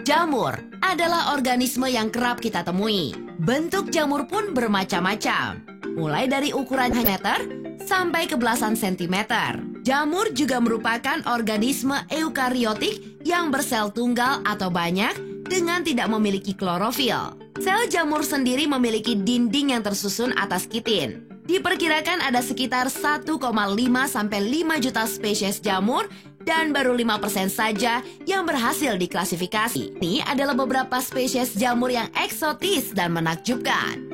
Jamur adalah organisme yang kerap kita temui. Bentuk jamur pun bermacam-macam, mulai dari ukuran meter sampai ke belasan sentimeter. Jamur juga merupakan organisme eukariotik yang bersel tunggal atau banyak dengan tidak memiliki klorofil. Sel jamur sendiri memiliki dinding yang tersusun atas kitin. Diperkirakan ada sekitar 1,5 sampai 5 juta spesies jamur dan baru 5% saja yang berhasil diklasifikasi. Ini adalah beberapa spesies jamur yang eksotis dan menakjubkan.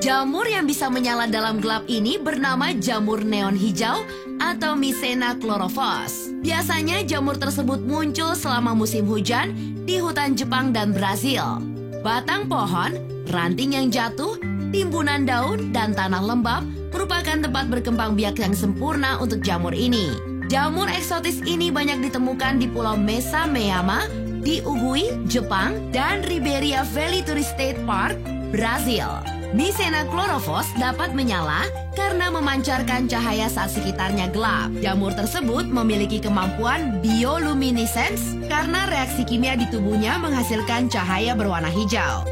Jamur yang bisa menyala dalam gelap ini bernama jamur neon hijau atau Mycena chlorophyllus. Biasanya jamur tersebut muncul selama musim hujan di hutan Jepang dan Brazil. Batang pohon, ranting yang jatuh, timbunan daun, dan tanah lembab merupakan tempat berkembang biak yang sempurna untuk jamur ini. Jamur eksotis ini banyak ditemukan di Pulau Mesa Meyama, di Ugui, Jepang, dan Ribeira Valley Tourist State Park, Brazil. Mycena chlorophyllus dapat menyala karena memancarkan cahaya saat sekitarnya gelap. Jamur tersebut memiliki kemampuan bioluminescence karena reaksi kimia di tubuhnya menghasilkan cahaya berwarna hijau.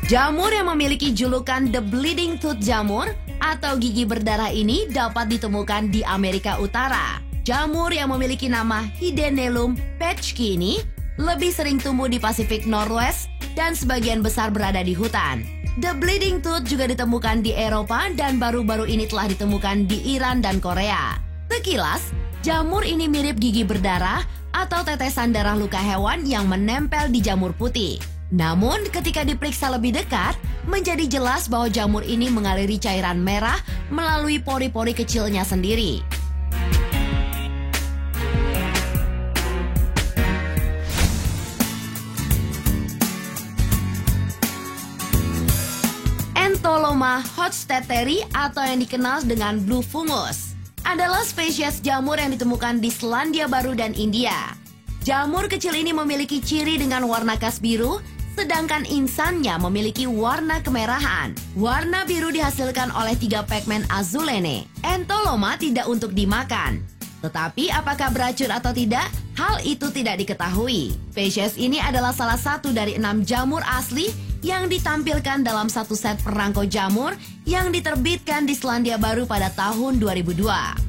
Jamur yang memiliki julukan The Bleeding Tooth Jamur atau gigi berdarah ini dapat ditemukan di Amerika Utara. Jamur yang memiliki nama Hidenellum petschki ini lebih sering tumbuh di Pasifik Northwest dan sebagian besar berada di hutan. The Bleeding Tooth juga ditemukan di Eropa dan baru-baru ini telah ditemukan di Iran dan Korea. Sekilas, jamur ini mirip gigi berdarah atau tetesan darah luka hewan yang menempel di jamur putih. Namun ketika diperiksa lebih dekat, menjadi jelas bahwa jamur ini mengaliri cairan merah melalui pori-pori kecilnya sendiri. Entoloma hochsteteri atau yang dikenal dengan blue fungus adalah spesies jamur yang ditemukan di Selandia Baru dan India. Jamur kecil ini memiliki ciri dengan warna khas biru, sedangkan insannya memiliki warna kemerahan. Warna biru dihasilkan oleh 3 pigmen azulene. Entoloma tidak untuk dimakan. Tetapi apakah beracun atau tidak? Hal itu tidak diketahui. Spesies ini adalah salah satu dari 6 jamur asli yang ditampilkan dalam satu set perangko jamur yang diterbitkan di Selandia Baru pada tahun 2002.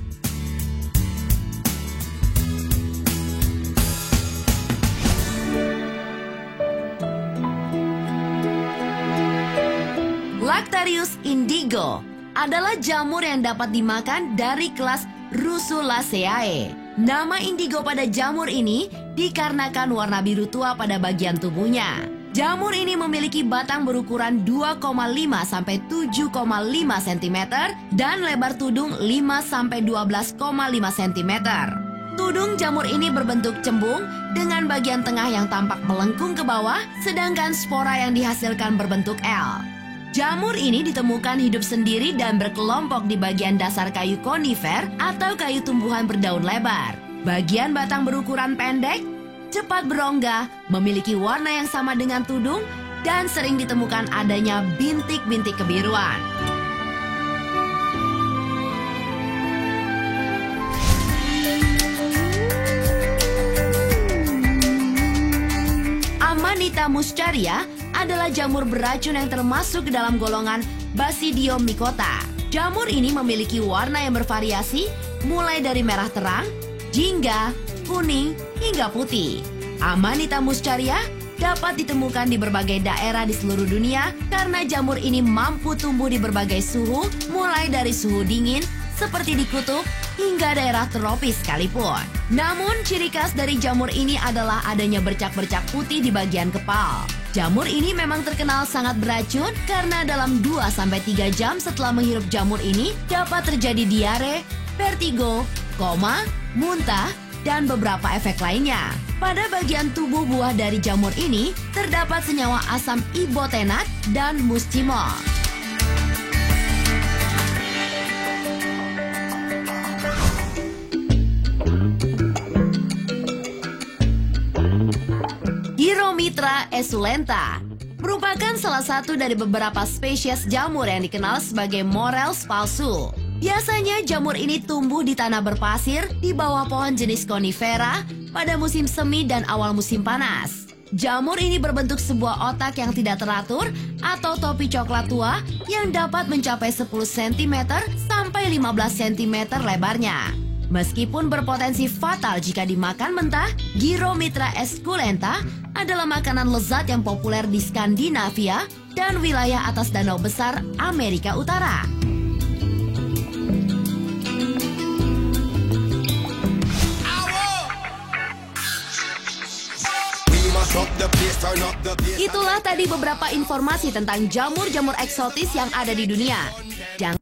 Lactarius indigo adalah jamur yang dapat dimakan dari kelas Russulaceae. Nama indigo pada jamur ini dikarenakan warna biru tua pada bagian tubuhnya. Jamur ini memiliki batang berukuran 2,5 sampai 7,5 cm dan lebar tudung 5 sampai 12,5 cm. Tudung jamur ini berbentuk cembung dengan bagian tengah yang tampak melengkung ke bawah, sedangkan spora yang dihasilkan berbentuk L. Jamur ini ditemukan hidup sendiri dan berkelompok di bagian dasar kayu konifer atau kayu tumbuhan berdaun lebar. Bagian batang berukuran pendek, cepat berongga, memiliki warna yang sama dengan tudung, dan sering ditemukan adanya bintik-bintik kebiruan. Amanita muscaria adalah jamur beracun yang termasuk ke dalam golongan Basidiomycota. Jamur ini memiliki warna yang bervariasi, mulai dari merah terang, jingga, kuning, hingga putih. Amanita muscaria dapat ditemukan di berbagai daerah di seluruh dunia karena jamur ini mampu tumbuh di berbagai suhu, mulai dari suhu dingin seperti di kutub hingga daerah tropis sekalipun. Namun ciri khas dari jamur ini adalah adanya bercak-bercak putih di bagian kepal. Jamur ini memang terkenal sangat beracun karena dalam 2-3 jam setelah menghirup jamur ini dapat terjadi diare, vertigo, koma, muntah, dan beberapa efek lainnya. Pada bagian tubuh buah dari jamur ini terdapat senyawa asam ibotenat dan muscimol. esculenta merupakan salah satu dari beberapa spesies jamur yang dikenal sebagai morels palsu. Biasanya jamur ini tumbuh di tanah berpasir di bawah pohon jenis konifera pada musim semi dan awal musim panas. Jamur ini berbentuk sebuah otak yang tidak teratur atau topi coklat tua yang dapat mencapai 10 cm sampai 15 cm lebarnya. Meskipun berpotensi fatal jika dimakan mentah, Gyromitra esculenta adalah makanan lezat yang populer di Skandinavia dan wilayah atas danau besar Amerika Utara. Itulah tadi beberapa informasi tentang jamur-jamur eksotis yang ada di dunia. Jangan